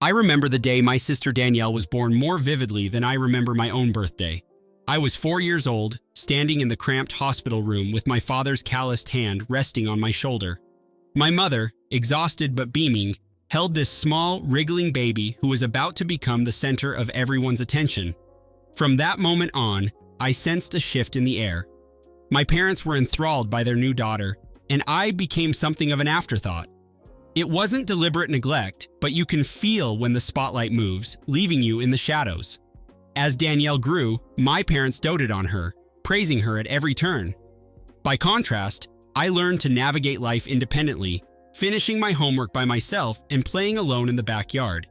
I remember the day my sister Danielle was born more vividly than I remember my own birthday. I was 4 years old, standing in the cramped hospital room with my father's calloused hand resting on my shoulder. My mother, exhausted but beaming, held this small, wriggling baby who was about to become the center of everyone's attention. From that moment on, I sensed a shift in the air. My parents were enthralled by their new daughter, and I became something of an afterthought. It wasn't deliberate neglect, but you can feel when the spotlight moves, leaving you in the shadows. As Danielle grew, my parents doted on her, praising her at every turn. By contrast, I learned to navigate life independently, finishing my homework by myself and playing alone in the backyard.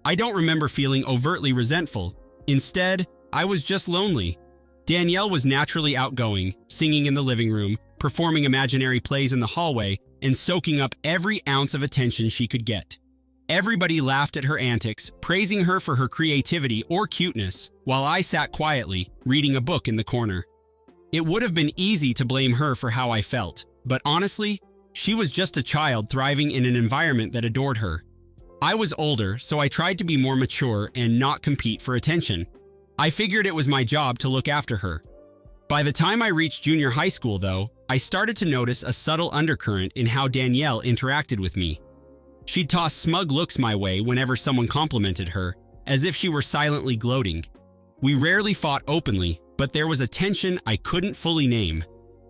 I don't remember feeling overtly resentful. Instead, I was just lonely. Danielle was naturally outgoing, singing in the living room, performing imaginary plays in the hallway, and soaking up every ounce of attention she could get. Everybody laughed at her antics, praising her for her creativity or cuteness, while I sat quietly, reading a book in the corner. It would have been easy to blame her for how I felt, but honestly, she was just a child thriving in an environment that adored her. I was older, so I tried to be more mature and not compete for attention. I figured it was my job to look after her. By the time I reached junior high school, though, I started to notice a subtle undercurrent in how Danielle interacted with me. She'd toss smug looks my way whenever someone complimented her, as if she were silently gloating. We rarely fought openly, but there was a tension I couldn't fully name.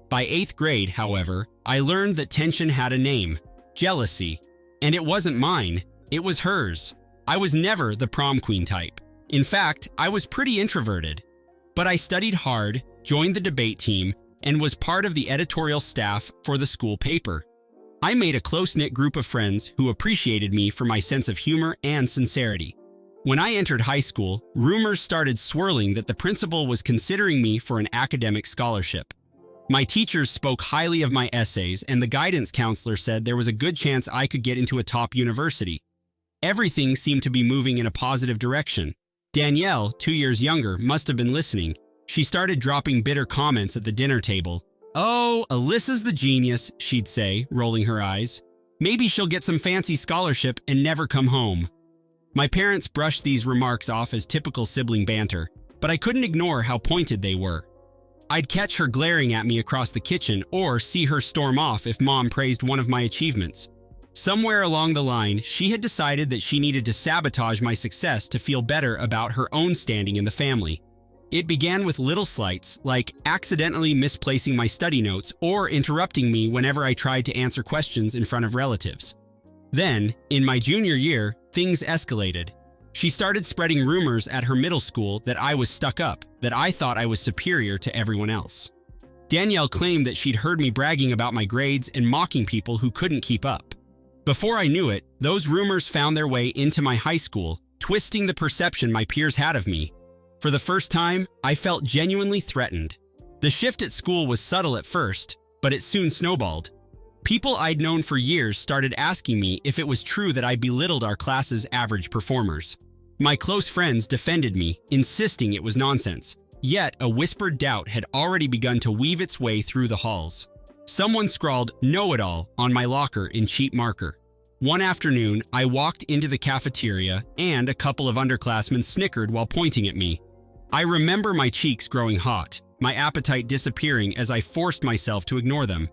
By 8th grade, however, I learned that tension had a name: jealousy. And it wasn't mine, it was hers. I was never the prom queen type. In fact, I was pretty introverted. But I studied hard, joined the debate team, and was part of the editorial staff for the school paper. I made a close-knit group of friends who appreciated me for my sense of humor and sincerity. When I entered high school, rumors started swirling that the principal was considering me for an academic scholarship. My teachers spoke highly of my essays, and the guidance counselor said there was a good chance I could get into a top university. Everything seemed to be moving in a positive direction. Danielle, 2 years younger, must have been listening. She started dropping bitter comments at the dinner table. "Oh, Alyssa's the genius," she'd say, rolling her eyes. "Maybe she'll get some fancy scholarship and never come home." My parents brushed these remarks off as typical sibling banter, but I couldn't ignore how pointed they were. I'd catch her glaring at me across the kitchen or see her storm off if Mom praised one of my achievements. Somewhere along the line, she had decided that she needed to sabotage my success to feel better about her own standing in the family. It began with little slights, like accidentally misplacing my study notes or interrupting me whenever I tried to answer questions in front of relatives. Then, in my junior year, things escalated. She started spreading rumors at her middle school that I was stuck up, that I thought I was superior to everyone else. Danielle claimed that she'd heard me bragging about my grades and mocking people who couldn't keep up. Before I knew it, those rumors found their way into my high school, twisting the perception my peers had of me. For the first time, I felt genuinely threatened. The shift at school was subtle at first, but it soon snowballed. People I'd known for years started asking me if it was true that I belittled our class's average performers. My close friends defended me, insisting it was nonsense. Yet, a whispered doubt had already begun to weave its way through the halls. Someone scrawled "know-it-all" on my locker in cheap marker. One afternoon, I walked into the cafeteria and a couple of underclassmen snickered while pointing at me. I remember my cheeks growing hot, my appetite disappearing as I forced myself to ignore them.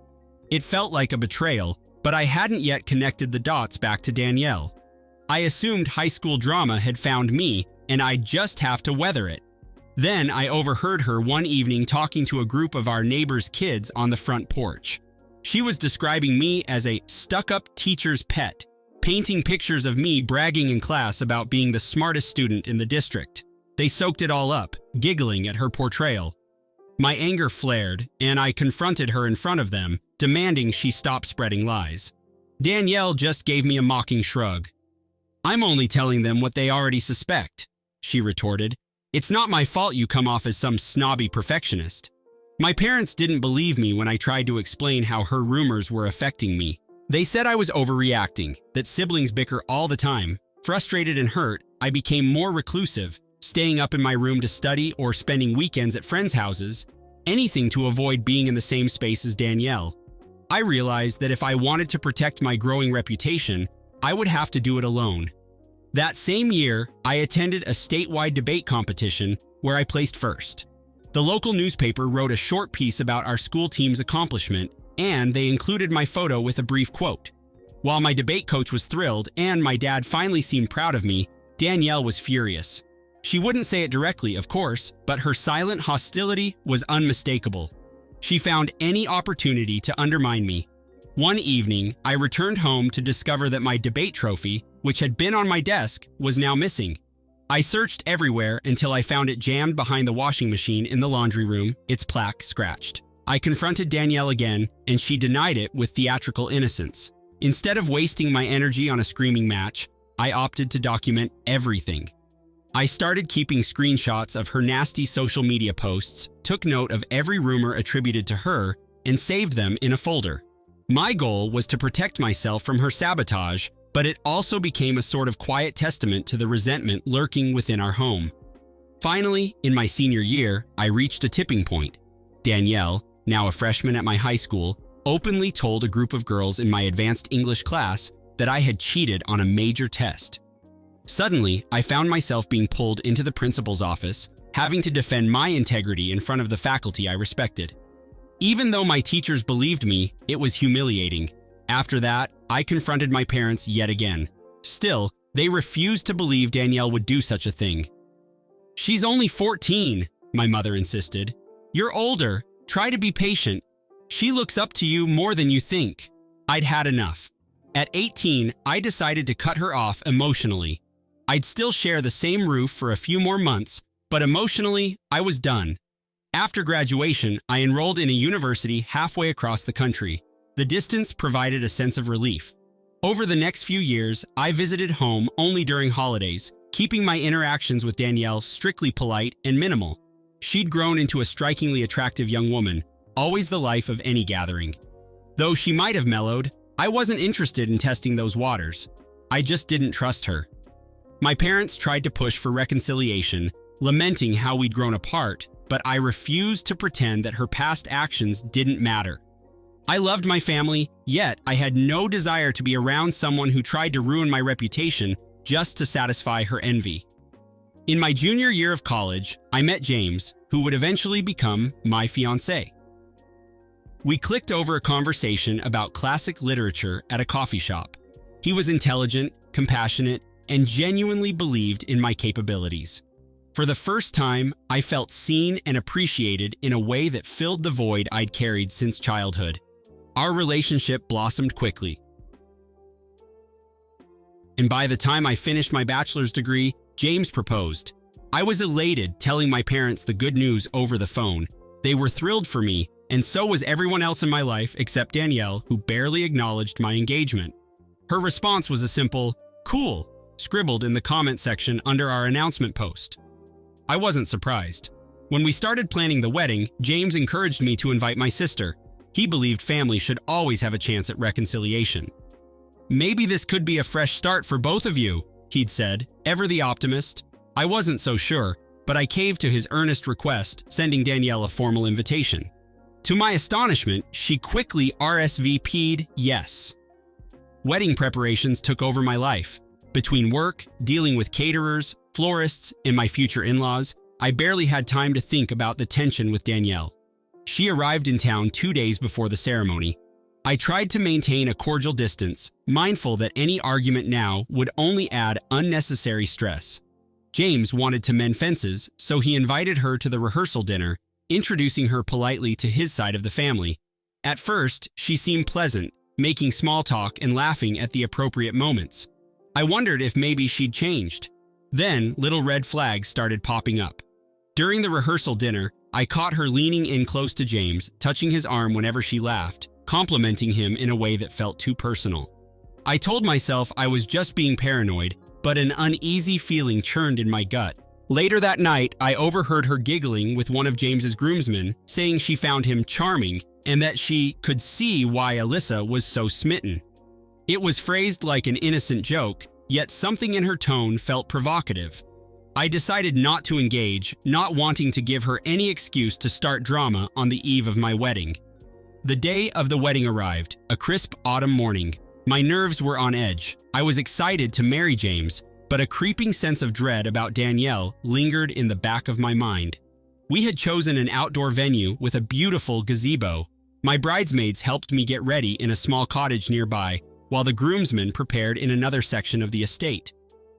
It felt like a betrayal, but I hadn't yet connected the dots back to Danielle. I assumed high school drama had found me, and I'd just have to weather it. Then I overheard her one evening talking to a group of our neighbors' kids on the front porch. She was describing me as a stuck-up teacher's pet, painting pictures of me bragging in class about being the smartest student in the district. They soaked it all up, giggling at her portrayal. My anger flared, and I confronted her in front of them, demanding she stop spreading lies. Danielle just gave me a mocking shrug. "I'm only telling them what they already suspect," she retorted. "It's not my fault you come off as some snobby perfectionist." My parents didn't believe me when I tried to explain how her rumors were affecting me. They said I was overreacting, that siblings bicker all the time. Frustrated and hurt, I became more reclusive, staying up in my room to study or spending weekends at friends' houses, anything to avoid being in the same space as Danielle. I realized that if I wanted to protect my growing reputation, I would have to do it alone. That same year, I attended a statewide debate competition where I placed first. The local newspaper wrote a short piece about our school team's accomplishment, and they included my photo with a brief quote. While my debate coach was thrilled and my dad finally seemed proud of me, Danielle was furious. She wouldn't say it directly, of course, but her silent hostility was unmistakable. She found any opportunity to undermine me. One evening, I returned home to discover that my debate trophy, which had been on my desk, was now missing. I searched everywhere until I found it jammed behind the washing machine in the laundry room, its plaque scratched. I confronted Danielle again, and she denied it with theatrical innocence. Instead of wasting my energy on a screaming match, I opted to document everything. I started keeping screenshots of her nasty social media posts, took note of every rumor attributed to her, and saved them in a folder. My goal was to protect myself from her sabotage, but it also became a sort of quiet testament to the resentment lurking within our home. Finally, in my senior year, I reached a tipping point. Danielle, now a freshman at my high school, openly told a group of girls in my advanced English class that I had cheated on a major test. Suddenly, I found myself being pulled into the principal's office, having to defend my integrity in front of the faculty I respected. Even though my teachers believed me, it was humiliating. After that, I confronted my parents yet again. Still, they refused to believe Danielle would do such a thing. "She's only 14, my mother insisted. "You're older. Try to be patient. She looks up to you more than you think." I'd had enough. At 18, I decided to cut her off emotionally. I'd still share the same roof for a few more months, but emotionally, I was done. After graduation, I enrolled in a university halfway across the country. The distance provided a sense of relief. Over the next few years, I visited home only during holidays, keeping my interactions with Danielle strictly polite and minimal. She'd grown into a strikingly attractive young woman, always the life of any gathering. Though she might have mellowed, I wasn't interested in testing those waters. I just didn't trust her. My parents tried to push for reconciliation, lamenting how we'd grown apart, but I refused to pretend that her past actions didn't matter. I loved my family, yet I had no desire to be around someone who tried to ruin my reputation just to satisfy her envy. In my junior year of college, I met James, who would eventually become my fiancé. We clicked over a conversation about classic literature at a coffee shop. He was intelligent, compassionate, and genuinely believed in my capabilities. For the first time, I felt seen and appreciated in a way that filled the void I'd carried since childhood. Our relationship blossomed quickly. And by the time I finished my bachelor's degree, James proposed. I was elated telling my parents the good news over the phone. They were thrilled for me, and so was everyone else in my life except Danielle, who barely acknowledged my engagement. Her response was a simple, "Cool," scribbled in the comment section under our announcement post. I wasn't surprised. When we started planning the wedding, James encouraged me to invite my sister. He believed family should always have a chance at reconciliation. "Maybe this could be a fresh start for both of you," he'd said, ever the optimist. I wasn't so sure, but I caved to his earnest request, sending Danielle a formal invitation. To my astonishment, she quickly RSVP'd yes. Wedding preparations took over my life. Between work, dealing with caterers, florists, and my future in-laws, I barely had time to think about the tension with Danielle. She arrived in town 2 days before the ceremony. I tried to maintain a cordial distance, mindful that any argument now would only add unnecessary stress. James wanted to mend fences, so he invited her to the rehearsal dinner, introducing her politely to his side of the family. At first, she seemed pleasant, making small talk and laughing at the appropriate moments. I wondered if maybe she'd changed. Then, little red flags started popping up. During the rehearsal dinner, I caught her leaning in close to James, touching his arm whenever she laughed, complimenting him in a way that felt too personal. I told myself I was just being paranoid, but an uneasy feeling churned in my gut. Later that night, I overheard her giggling with one of James's groomsmen, saying she found him charming and that she could see why Alyssa was so smitten. It was phrased like an innocent joke, yet something in her tone felt provocative. I decided not to engage, not wanting to give her any excuse to start drama on the eve of my wedding. The day of the wedding arrived, a crisp autumn morning. My nerves were on edge. I was excited to marry James, but a creeping sense of dread about Danielle lingered in the back of my mind. We had chosen an outdoor venue with a beautiful gazebo. My bridesmaids helped me get ready in a small cottage nearby, while the groomsmen prepared in another section of the estate.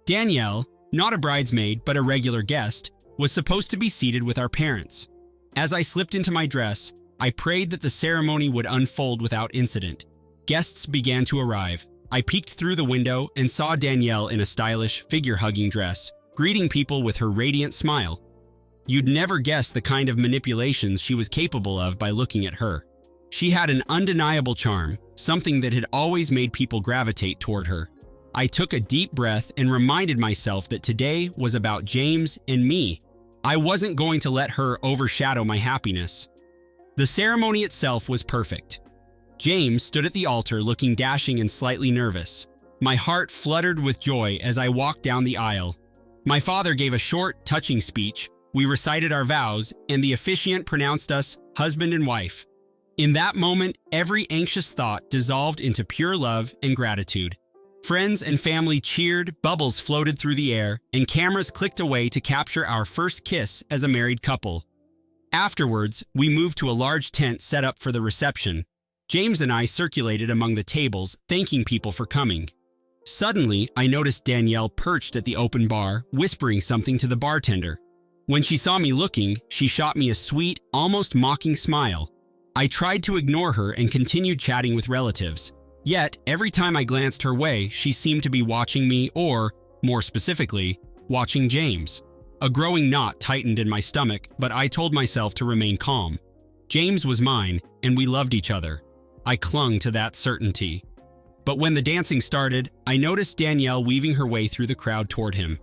Danielle, not a bridesmaid but a regular guest, was supposed to be seated with our parents. As I slipped into my dress, I prayed that the ceremony would unfold without incident. Guests began to arrive. I peeked through the window and saw Danielle in a stylish, figure-hugging dress, greeting people with her radiant smile. You'd never guess the kind of manipulations she was capable of by looking at her. She had an undeniable charm, something that had always made people gravitate toward her. I took a deep breath and reminded myself that today was about James and me. I wasn't going to let her overshadow my happiness. The ceremony itself was perfect. James stood at the altar looking dashing and slightly nervous. My heart fluttered with joy as I walked down the aisle. My father gave a short, touching speech. We recited our vows, and the officiant pronounced us husband and wife. In that moment, every anxious thought dissolved into pure love and gratitude. Friends and family cheered, bubbles floated through the air, and cameras clicked away to capture our first kiss as a married couple. Afterwards, we moved to a large tent set up for the reception. James and I circulated among the tables, thanking people for coming. Suddenly, I noticed Danielle perched at the open bar, whispering something to the bartender. When she saw me looking, she shot me a sweet, almost mocking smile. I tried to ignore her and continued chatting with relatives. Yet, every time I glanced her way, she seemed to be watching me or, more specifically, watching James. A growing knot tightened in my stomach, but I told myself to remain calm. James was mine, and we loved each other. I clung to that certainty. But when the dancing started, I noticed Danielle weaving her way through the crowd toward him.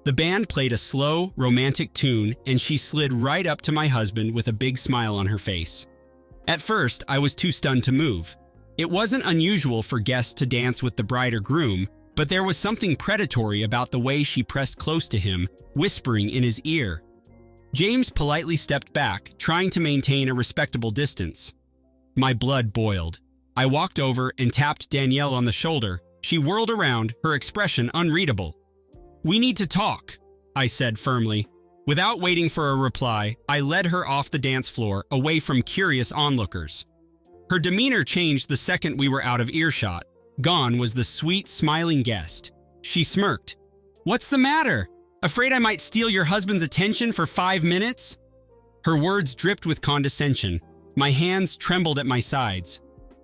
The band played a slow, romantic tune, and she slid right up to my husband with a big smile on her face. At first, I was too stunned to move. It wasn't unusual for guests to dance with the bride or groom, but there was something predatory about the way she pressed close to him, whispering in his ear. James politely stepped back, trying to maintain a respectable distance. My blood boiled. I walked over and tapped Danielle on the shoulder. She whirled around, her expression unreadable. "We need to talk," I said firmly. Without waiting for a reply, I led her off the dance floor, away from curious onlookers. Her demeanor changed the second we were out of earshot. Gone was the sweet, smiling guest. She smirked. "What's the matter? Afraid I might steal your husband's attention for 5 minutes?" Her words dripped with condescension. My hands trembled at my sides.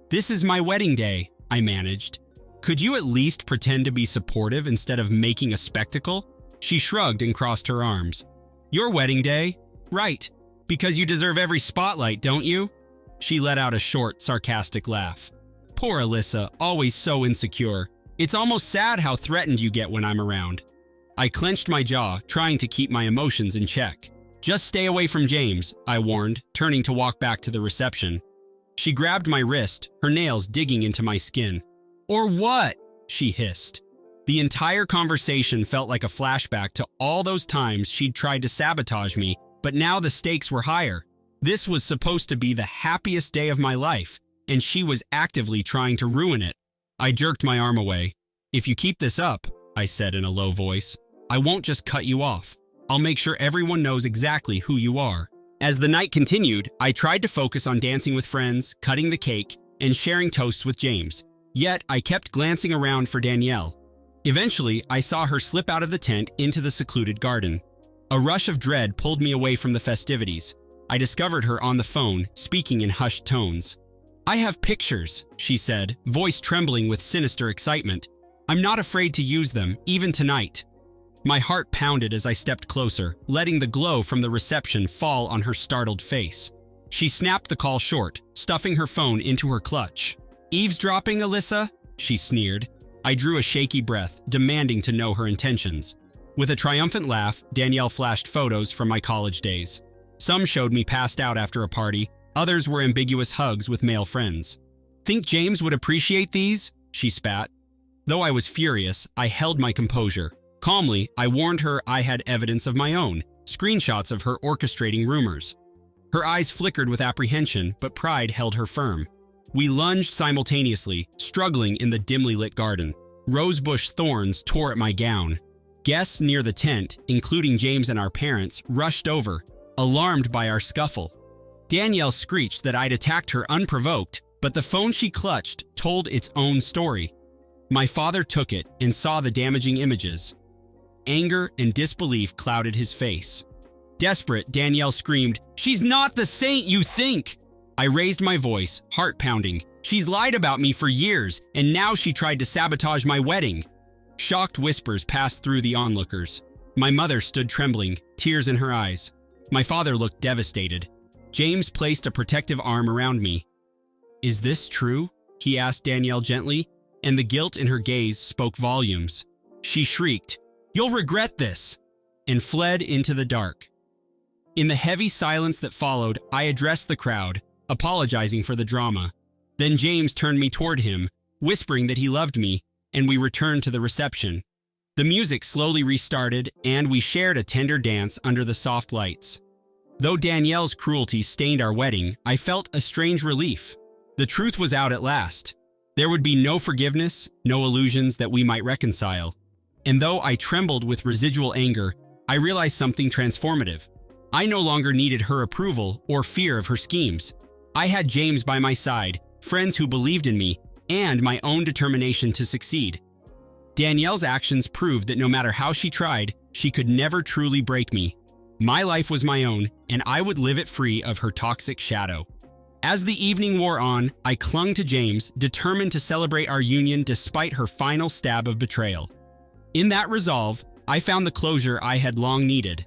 "This is my wedding day," I managed. "Could you at least pretend to be supportive instead of making a spectacle?" She shrugged and crossed her arms. "Your wedding day? Right. Because you deserve every spotlight, don't you?" She let out a short, sarcastic laugh. "Poor Alyssa, always so insecure. It's almost sad how threatened you get when I'm around." I clenched my jaw, trying to keep my emotions in check. "Just stay away from James," I warned, turning to walk back to the reception. She grabbed my wrist, her nails digging into my skin. "Or what?" she hissed. The entire conversation felt like a flashback to all those times she'd tried to sabotage me, but now the stakes were higher. This was supposed to be the happiest day of my life, and she was actively trying to ruin it. I jerked my arm away. "If you keep this up," I said in a low voice, "I won't just cut you off. I'll make sure everyone knows exactly who you are." As the night continued, I tried to focus on dancing with friends, cutting the cake, and sharing toasts with James. Yet, I kept glancing around for Danielle. Eventually, I saw her slip out of the tent into the secluded garden. A rush of dread pulled me away from the festivities. I discovered her on the phone, speaking in hushed tones. "I have pictures," she said, voice trembling with sinister excitement. "I'm not afraid to use them, even tonight." My heart pounded as I stepped closer, letting the glow from the reception fall on her startled face. She snapped the call short, stuffing her phone into her clutch. "Eavesdropping, Alyssa?" she sneered. I drew a shaky breath, demanding to know her intentions. With a triumphant laugh, Danielle flashed photos from my college days. Some showed me passed out after a party, others were ambiguous hugs with male friends. "Think James would appreciate these?" she spat. Though I was furious, I held my composure. Calmly, I warned her I had evidence of my own, screenshots of her orchestrating rumors. Her eyes flickered with apprehension, but pride held her firm. We lunged simultaneously, struggling in the dimly lit garden. Rosebush thorns tore at my gown. Guests near the tent, including James and our parents, rushed over, alarmed by our scuffle. Danielle screeched that I'd attacked her unprovoked, but the phone she clutched told its own story. My father took it and saw the damaging images. Anger and disbelief clouded his face. Desperate, Danielle screamed, "She's not the saint you think!" I raised my voice, heart pounding. "She's lied about me for years, and now she tried to sabotage my wedding." Shocked whispers passed through the onlookers. My mother stood trembling, tears in her eyes. My father looked devastated. James placed a protective arm around me. "Is this true?" he asked Danielle gently, and the guilt in her gaze spoke volumes. She shrieked, "You'll regret this!" and fled into the dark. In the heavy silence that followed, I addressed the crowd, apologizing for the drama. Then James turned me toward him, whispering that he loved me, and we returned to the reception. The music slowly restarted, and we shared a tender dance under the soft lights. Though Danielle's cruelty stained our wedding, I felt a strange relief. The truth was out at last. There would be no forgiveness, no illusions that we might reconcile. And though I trembled with residual anger, I realized something transformative. I no longer needed her approval or fear of her schemes. I had James by my side, friends who believed in me, and my own determination to succeed. Danielle's actions proved that no matter how she tried, she could never truly break me. My life was my own, and I would live it free of her toxic shadow. As the evening wore on, I clung to James, determined to celebrate our union despite her final stab of betrayal. In that resolve, I found the closure I had long needed.